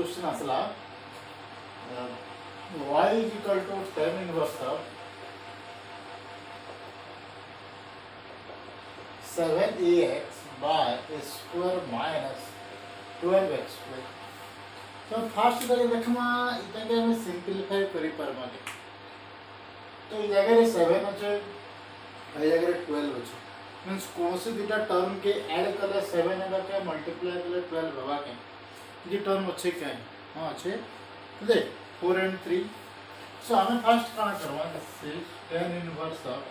Question आसला y is equal to tan inverse of 7ax by a square minus 12x square. तो fast करके देखमा इतना के हम सिंपलीफाई करि परबा तो ये जगह रे 7 अछि ए जगह रे 12 अछि मींस कोनसे दुटा टर्म के ऐड करले 7 हेबा के मल्टीप्लाई करले 12 हेबा के ये टर्म अच्छे क्या है हां अच्छे देख 4 and 3 सो हमें फर्स्ट काना करवा से tan इनवर्स ऑफ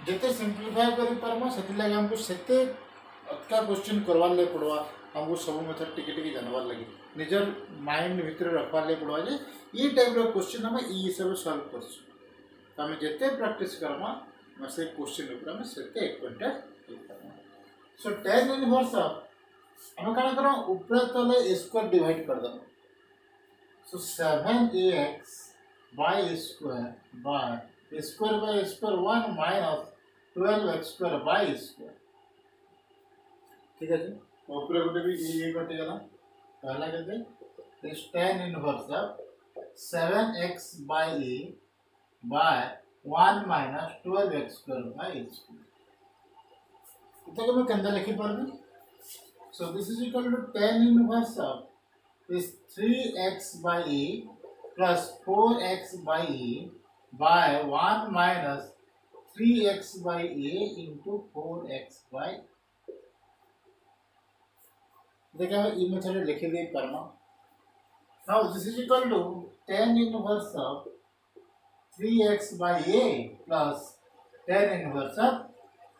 जते सिंपलीफाई करि परबा सेति लागि हमको सेते अतका क्वेश्चन करवा ले पड़वा हमको सब मेथड टिके टिके जानवर लगे निजर माइंड भीतर रखवा ले पड़वा जे ई टाइप रो क्वेश्चन हम ई सब सॉल्व करछ तो हम जते प्रैक्टिस करमा मैं से क्वेश्चन ऊपर में सेते एक्वांटेड करना सो tan इनवर्स ऑफ हम काना करो ऊपर तले स्क्वायर डिवाइड कर दो सो 7ax by square 1 minus 12x square by square ठीक है जी ऊपर गोटे भी ये कटे गला पहला कहते इस tan inverse of 7x by a by 1 minus 12x square by a square इतना मैं कंधा लिखी परबे so this is equal to tan inverse of is 3x by a plus 4x by a by 1 minus 3x by a into 4x by देखा मैं ई method लिखे दे परमा now this is equal to tan inverse of 3x by a plus tan inverse of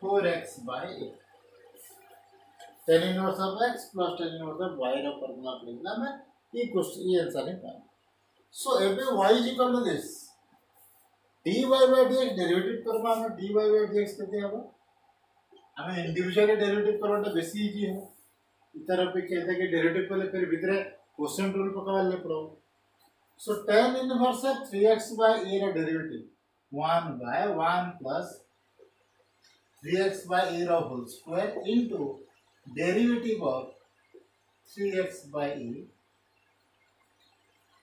4x by a tan inverse of x plus tan inverse of y रो formula लिखला मैं ये क्वेश्चन ये आंसर है पाए सो एबे y is equal to this dy by dx derivative करबा हम dy by dx केते हबो हमें इंडिविजुअली डेरिवेटिव करबा बेसी इजी है इतर पे कहते कि डेरिवेटिव पहले फिर भीतर क्वेश्चन रूल पकावा ले पड़ो so tan inverse of 3x by a रा derivative 1 by 1 plus 3x by a रा whole square into derivative of 3x by a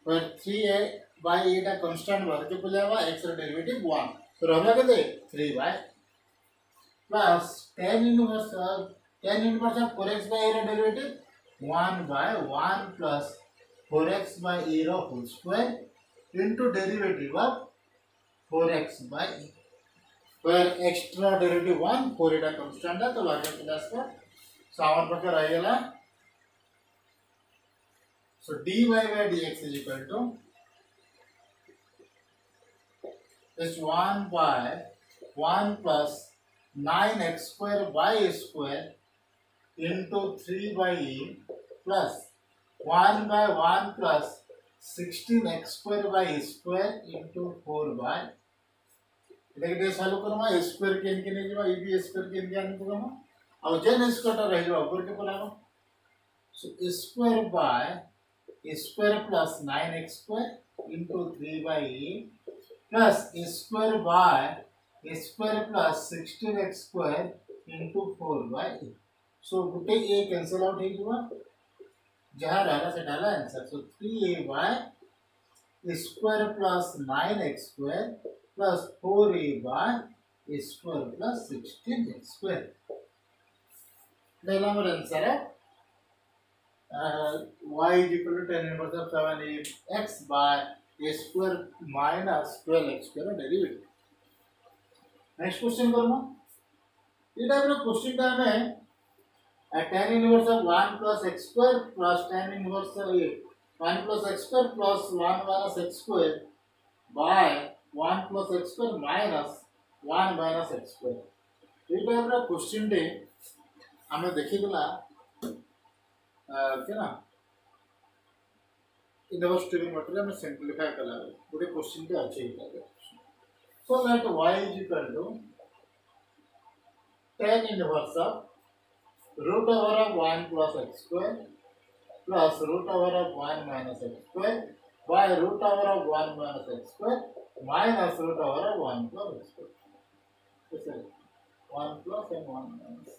पर 3a by a टा कांस्टेंट भर के बोले हुआ x रा डेरिवेटिव 1 तो रहला के 3y plus tan inverse of 4x by a रा derivative 1 by 1 plus 4x by a रा whole square into derivative of 4x by a पर एक्स्ट्रा डेरिवेटिव 1 4 एटा कांस्टेंट है तो बाकी प्लस का सावर पर रह गेला सो dy by dx is equal to is 1 by 1 plus 9x square by square into 3 by e plus 1 by 1 plus 16x square by square into 4 by देखते solve Karma square के इनके नहीं जमा ई स्क्वायर के इनके आने को हम और जेन स्क्वायर रह जाओ ऊपर के बोला so square by square plus 9x square into 3 by e plus square by square plus 16x square into 4 by e so Gute A cancel out हो जुआ जहां रहला से डाला answer so 3a square plus 9x square plus 4a square plus 16x square डाला मेरा answer है y is equal to tan inverse of 7x by a square minus 12x square derivative next question करो ये type का question का हमें tan inverse of 1 plus x square plus tan inverse of 1 plus x square plus 1 minus x square by 1 plus x square minus 1 minus x square ये type का question दे हमें देखिबला क्या ना इन द स्टूडियो मटेरियल में simplify करला पूरे क्वेश्चन के अच्छे ही so let y is equal to tan inverse of root over of 1 plus x square plus root over of 1 minus x square by root over of 1 minus x square minus root over of 1 plus x square. This is 1 plus and 1 minus.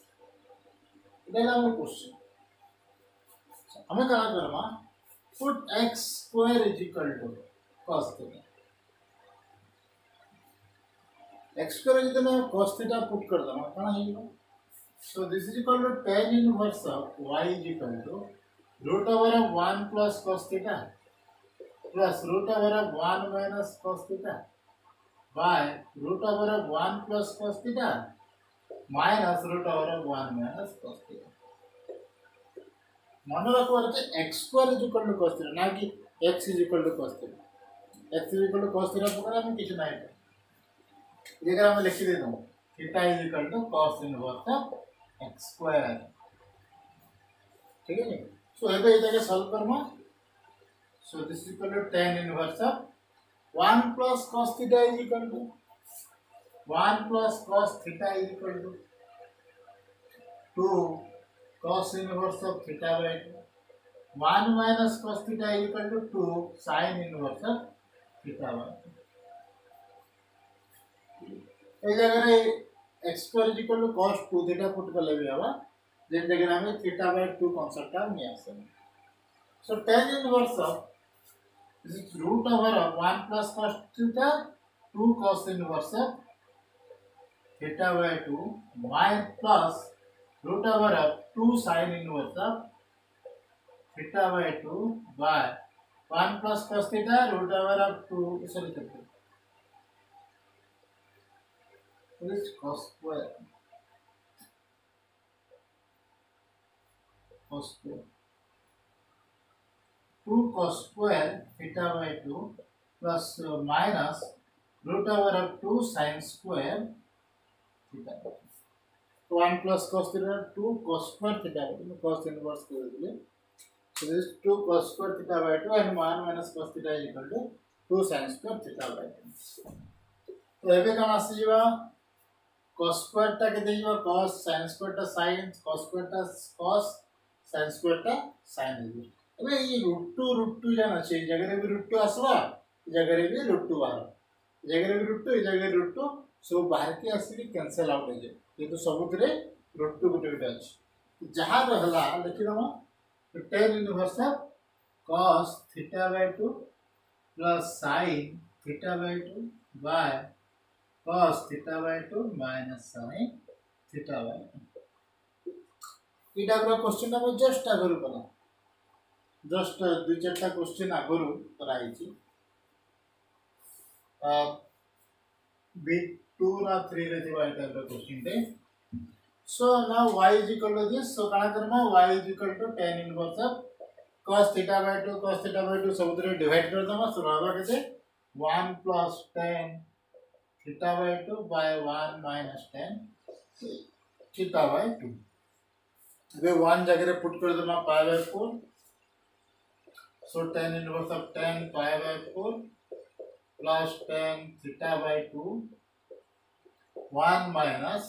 Then our question. हमें क्या करना put x square is equal to cos theta. x square is equal to cos theta put कर दो ना कहाँ है ये? So this is equal to tan inverse of y is equal to root over of 1 plus cos theta plus root over of 1 minus cos theta by root over of 1 plus cos theta minus root over of 1 minus cos theta. मन रखो x square is equal to cos theta ना कि x is equal to cos theta. x is equal to cos theta पकड़ा हमें किसी नहीं है. ये अगर हमें लिख देता हूँ theta is equal to cos inverse of x square. ठीक है जी. So ये तो इधर सॉल्व करना. So this is equal to tan inverse of 1 plus cos theta is equal to 1 plus cos theta is equal to 2 cos inverse of theta by 2. 1 minus cos theta is equal to 2 sin inverse of theta by 2. इस जगह x square is equal to cos 2 theta put कर ले भी आवा जिन जगह हमें theta by 2 concept आ नहीं आ सकता. So tan inverse of this is root over of 1 plus cos theta 2 cos inverse of theta by 2 minus plus root over of 2 sin inverse of theta by 2 by 1 plus cos theta root over of 2 sorry this is cos square 2 cos square theta by 2 plus minus root over of 2 sin square theta. So 1 plus cos theta 2 cos square theta by 2 cos inverse कर दिए. So this is 2 cos square theta by 2 and 1 minus cos theta is equal to 2 sin square theta by 2. तो ये कौन आसी जीवा cos square टा के देजीवा cos sin square टा sin cos square टा cos sin square टा sin देजी. अबे ये रूट टू जाना चाहिए. जगह भी रूट टू आसवा जगह भी रूट टू आरो जगह भी रूट टू जगह रूट टू सब बाहर के आसी कैंसिल आउट हो जाए. ये तो सबुतरे रूट टू गुटे गुटे अछि जहां रहला लिखि दमा tan inverse of cos theta by 2 plus sin theta by 2 by cos theta by 2 minus sin theta by 2. इटा ग्रो क्वेश्चन ना जस्ट आगरु कला जस्ट दु चारटा क्वेश्चन आगरु कराई छी B2 ना 3 रे दिवा इटा grow question they. So now y is equal to this. So काना करना y is equal to tan inverse of cos theta by 2 सबुतरे divide कर दमा. So रहबा केते 1 plus tan theta by 2 by 1 minus tan theta by 2. अबे 1 जगह रे put कर दमा pi by 4. So tan inverse of tan pi by 4 plus tan theta by 2 1 minus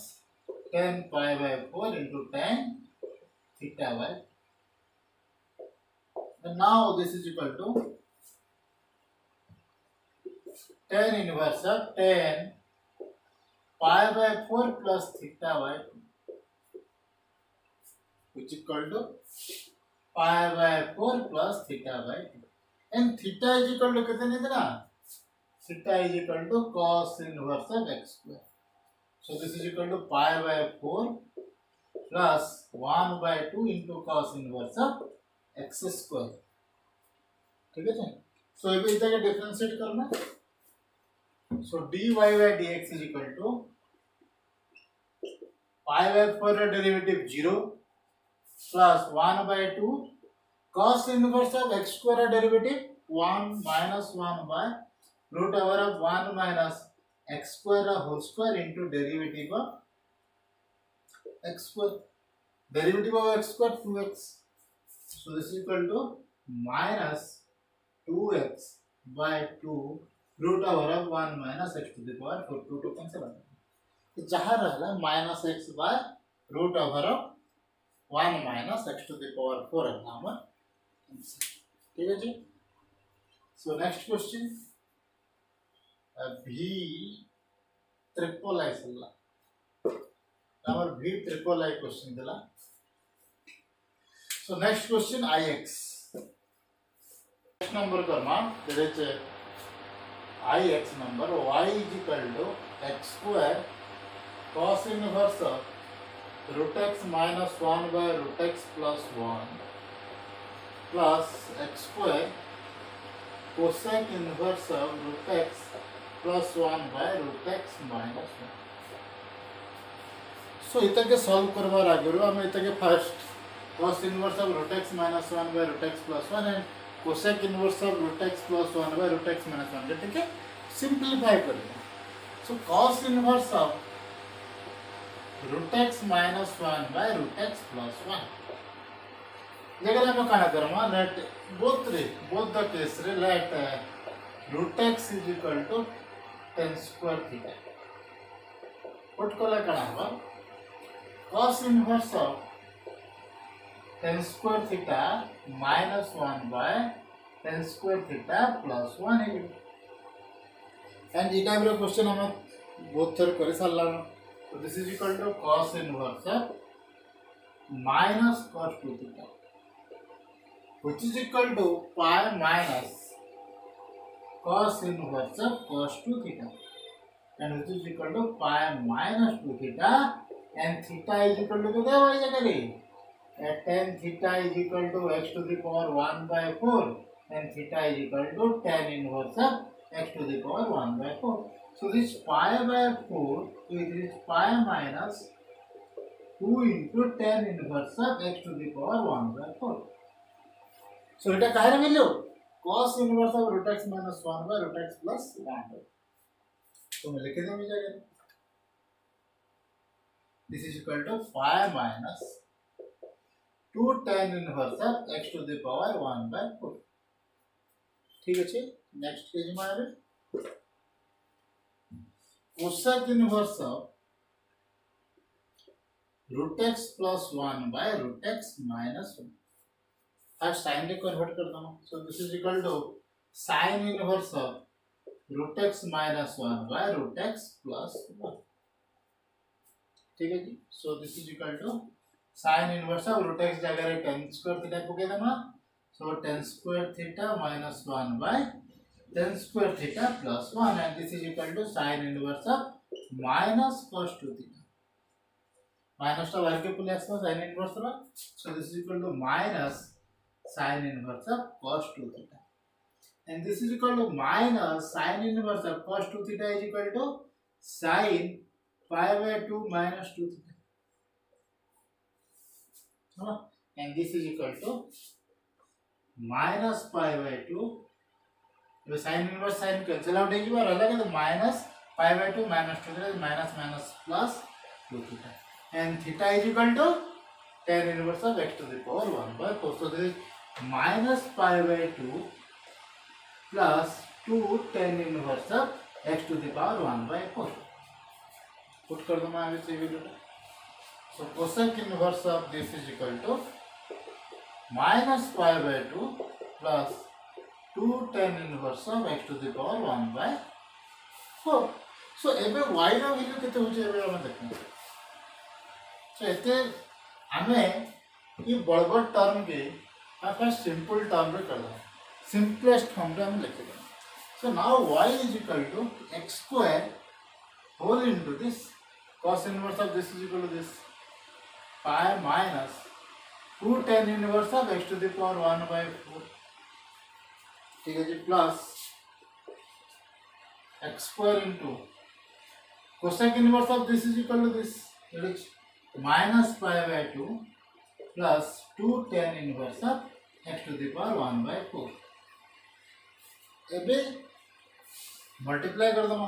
tan pi by 4 into tan theta by 2. And now this is equal to tan inverse of tan pi by 4 plus theta by 2 which is equal to pi by 4 plus theta by 2. And theta is equal to कितने इतना? Theta is equal to cos inverse of x square. So this is equal to pi by 4 plus 1 by 2 into cos inverse of x square. ठीक है जी. So ये भी इधर का differentiate करना. So dy by dx is equal to pi by 4 derivative 0 plus 1 by 2 cos inverse of x square derivative 1 minus 1 by root over of 1 minus x square whole square into derivative of x square. Derivative of x square 2x. So this is equal to minus 2x by 2 root over of 1 minus x to the power 4 2 cancel. जहाँ रहला minus x by root over of 1 minus x to the power 4 है नाम. ठीक है जी. So next question. V triple I सल्ला. Our V triple I question दिला. So next question IX. next number karma, there is I x number, y is equal to x square cos inverse of root x minus 1 by root x plus 1 plus x square cosec inverse of root x plus 1 by root x minus 1. So इतके solve करवार आगे हम इतके first cos inverse of root x minus 1 by root x plus 1 and cosec inverse of root x plus 1 by root x minus 1 ठीक है simplify करेंगे. So cos inverse of root x minus 1 by root x plus 1 जगह हम क्या करेंगे let both the case रे let root x is equal to tan square theta. what कला क्या होगा cos inverse of tan square theta minus 1 by tan square theta plus 1 है. and ये टाइप रे क्वेश्चन हम बहुत थर करे साला. so this is equal to cos inverse of minus cos 2 theta which is equal to pi minus cos inverse of cos 2 theta and which is equal to pi minus 2 theta and theta is equal to क्या हो जाएगा tan theta is equal to x to the power 1 by 4 and theta is equal to tan inverse of x to the power 1 by 4. So this pi by 4 is pi minus 2 into tan inverse of x to the power 1 by 4. So it is क्या value cos inverse of root x minus 1 by root x plus 1. तो मैं लिख दूँ जाएगा this is equal to pi minus 2 tan inverse of x to the power 1 by 4. ठीक है next page में आवे cosec inverse of root x plus 1 by root x minus 1. First sine में कन्वर्ट कर दो. So this is equal to sin inverse of root x minus 1 by root x plus 1. ठीक है जी. So this is equal to sin inverse of root x जगह रे tan square theta को के देना. So tan square theta minus 1 by tan square theta plus 1 and this is equal to sin inverse of minus cos 2 theta. Minus to वर्ग के पुले ऐसा sin inverse रहा. So this is equal to minus sin inverse of cos 2 theta. And this is equal to minus sin inverse of cos 2 theta is equal to sin pi by 2 minus 2 theta. And this is equal to minus pi by 2 तो sin inverse sin cancel out है और अलग है तो minus pi by 2 minus 2 theta minus minus plus 2 theta and theta is equal to tan inverse of x to the power 1 by 4. So this is minus pi by 2 plus 2 tan inverse of x to the power 1 by 4. Put कर दो मैं आगे से भी बेटा. So cosec inverse of this is equal to minus pi by 2 plus 2 tan inverse of x to the power 1 by 4. So एबे y रो value केते होचे एबे हम देखना. So एते हमें ये बड़ टर्म के अपन सिंपल टर्म रे कर दो. सिंपलेस्ट फॉर्म रे हम लिख दो. So now y is equal to x square whole into this cos inverse of this is equal to this pi minus 2 tan inverse of x to the power 1 by 4. ठीक है जी plus x square into cosec inverse of this is equal to this which minus pi by 2 plus 2 tan inverse of x to the power 1 by 4. एबे multiply कर दो.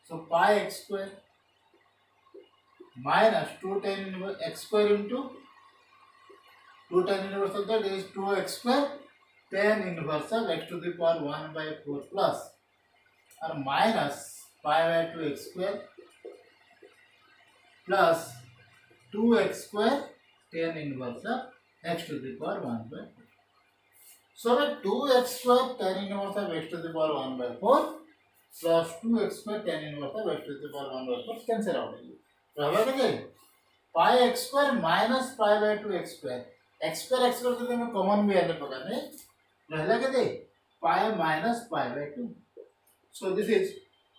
सो pi x square minus 2 tan inverse x square into 2 tan inverse of that is 2x square tan inverse of x to the power 1 by 4 plus or minus pi by 2x square plus 2x square tan inverse of x to the power 1 by 4. So that 2x square tan inverse of x to the power 1 by 4 plus 2x square tan inverse of x to the power 1 by 4 cancel out. pi x square minus pi by 2x square x square तो मैं common भी आने पका नहीं रहला के दे pi minus pi by 2. So this is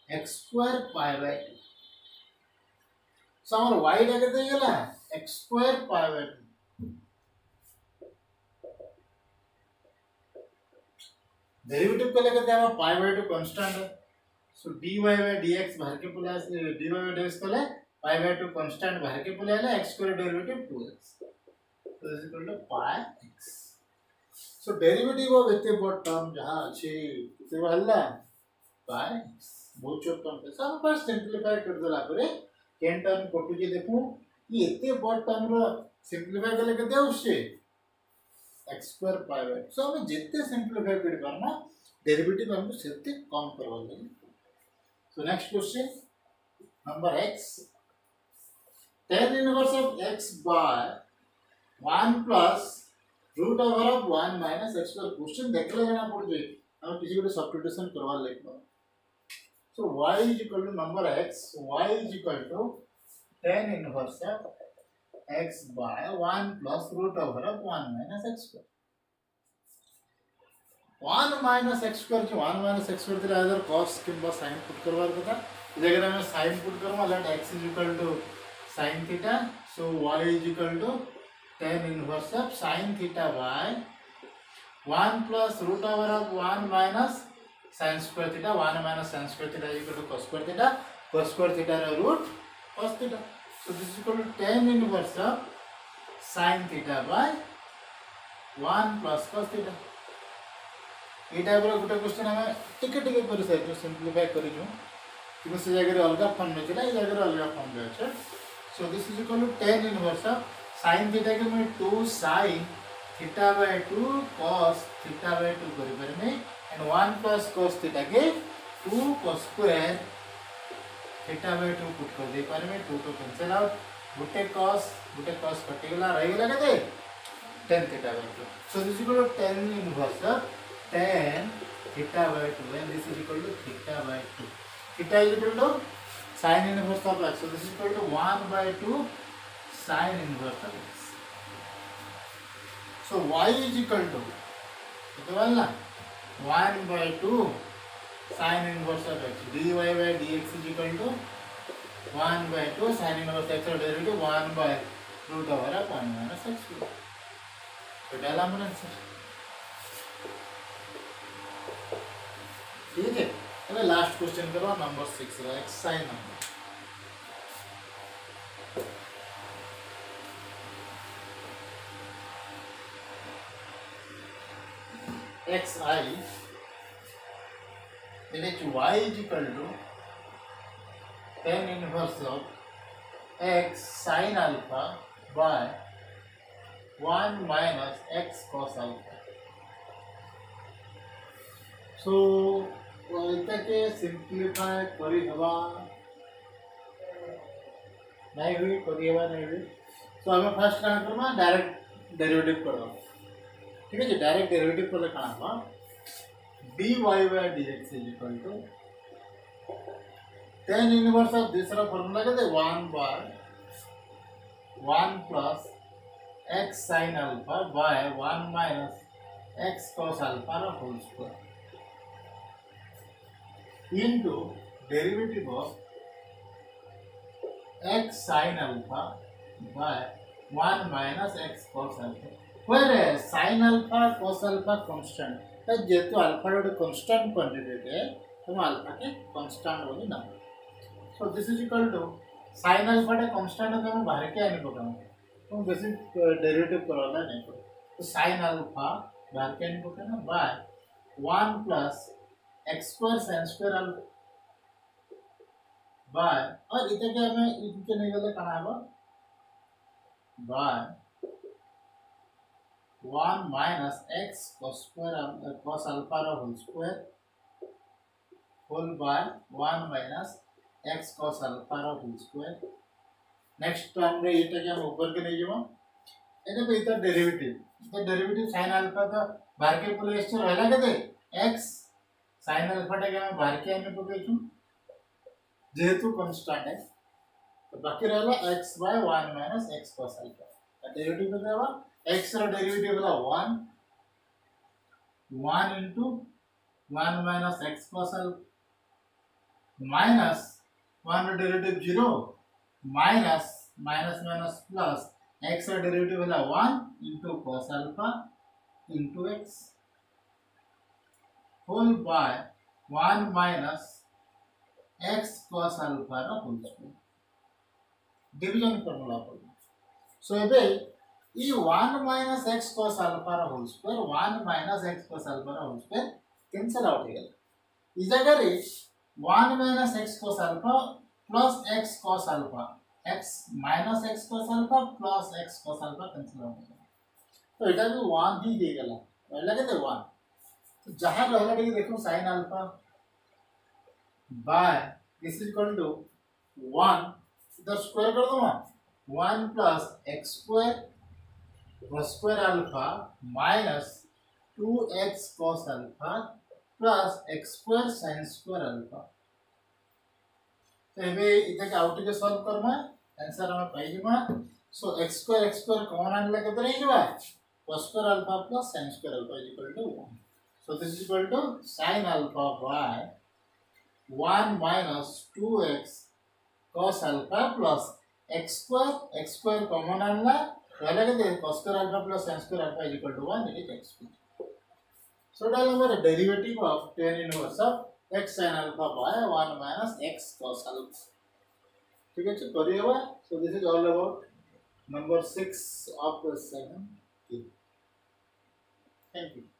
x square pi by 2. So our y टा केते गेला x square pi by 2. Derivative कले केते हम pi by 2 कांस्टेंट है. So dy by dx बाहर के पुला dy by dx कले pi by 2 कांस्टेंट बाहर के पुला है x square derivative 2x. So this is equal to pi x. So derivative of एते बोट टर्म जहां अछि से वाला pi x. बहुत छोट टर्म है. सब पर सिंपलीफाई कर देला परे केन टर्म कोटु जे देखू कि एते बोट टर्म रो सिंपलीफाई कले केते होसे x square pi by 2. So हम जितने सिंपलीफाई कर पारना डेरिवेटिव हमको सेते कम करवा लेंगे. So next question number x tan inverse of x by 1 plus root over of 1 minus x square. Question देखले जाना पड़ जाए हम किसी को सब्स्टिट्यूशन करवा लेंगे. So y is equal to number x, y is equal to tan inverse of x by 1 plus root over of 1 minus x square. 1 minus x square जो 1 minus x square तेरा इधर cos किंबा sin put करवार कथा. इधर अगर हमें sin put करवा let x is equal to sin theta. So y is equal to tan inverse of sin theta by 1 plus root over of 1 minus sin square theta. 1 minus sin square theta is equal to cos square theta. Cos square theta is root cos theta. So this is equal to tan inverse of sin theta by 1 plus cos theta. ये type रो गुटा question हमें टिके टिके कर से simplify करि जो कि से जगह रे अलगा फॉर्म में चला, ये जगह रे अलगा फॉर्म में है. So this is equal to tan inverse of sin theta के मैं 2 sin theta by 2 cos theta by 2 करि पर में एंड 1 plus cos थीटा के 2 cos square theta by 2 put कर दे पर में 2 तो कैंसिल आउट. गुटे cos कटि गेला रहि गेला केते tan theta by 2. So this is equal to tan inverse of tan theta by 2 and this is equal to theta by 2. Theta is equal to sin inverse of x. So this is equal to 1 by 2 sin inverse of x. So y is equal to कितना वाला 1 by 2 sin inverse of x. dy by dx is equal to 1 by 2 sin inverse x और derivative 1 by root over 1 minus x. तो डाला हमने answer. ठीक है. अबे last question करो नंबर 6 रा exercise number xi in which y is equal to tan inverse of x sin alpha by 1 minus x cos alpha. So इतके simplify करी हवा नहीं हुई करी हवा नहीं हुई. सो हमें फर्स्ट क्या करना डायरेक्ट डेरिवेटिव करवा. ठीक है जी. डायरेक्ट डेरिवेटिव को लिखना हवा dy by dx is equal to tan inverse of दूसरा फॉर्मूला कहते 1 by 1 plus x sin alpha by 1 minus x cos alpha whole square into derivative of x sin alpha by 1 minus x cos alpha, where sin alpha cos alpha constant. तो जेतु alpha एक constant quantity है तो alpha के constant बोली ना. So this is equal to sin alpha टा constant है हम बाहर के आने पकाऊं तो बेसिक डेरिवेटिव करवाना नहीं पड़े. तो sin alpha बाहर के आने पकाना by 1 plus x square sin square alpha by और इधर क्या हमें इनके निकले कहाँ है by 1 minus x cos square cos alpha whole square whole by 1 minus x cos alpha whole square. Next term रे इटा क्या हम ऊपर के नहीं जाओ इधर पे इधर डेरिवेटिव sin alpha का बाहर के पूरे एक्स रहला के दे x sin alpha टा क्या हम बाहर के आने को देखूं जेहेतु कांस्टेंट है तो बाकी रहला x by 1 minus x cos alpha. Derivative बतावा x रा डेरिवेटिव वाला 1 into 1 minus x cos alpha minus 1 derivative 0 minus minus minus plus x का डेरिवेटिव है 1 into cos alpha into x whole by 1 minus x cos alpha रा whole square division formula पर सो एबे ई 1 minus x cos alpha रा whole square 1 minus x cos alpha रा whole square cancel out हो गया इस जगह रे 1 minus x cos alpha plus x cos alpha x minus x cos alpha plus x cos alpha cancel out हो गया तो एटा भी 1 ही दे गला पहला के 1 तो जहां रहला के देखो sin alpha by this is equal to 1 इधर स्क्वायर कर दो 1 plus x square cos square alpha minus 2x cos alpha plus x square sin square alpha तो एबे इधर के आउट के सॉल्व करमा आंसर हम पाई जमा सो x square कॉमन आनला केते रही जबा cos square alpha plus sin square alpha is equal to 1 so this is equal to sin alpha by 1 minus 2x cos alpha plus x square common आनला पहले के cos square alpha plus sin square alpha is equal to 1 that is x square so that is the derivative of tan inverse of x sin alpha by 1 minus x cos alpha ठीक है करिएगा so this is all about number 6 of the 7 thank you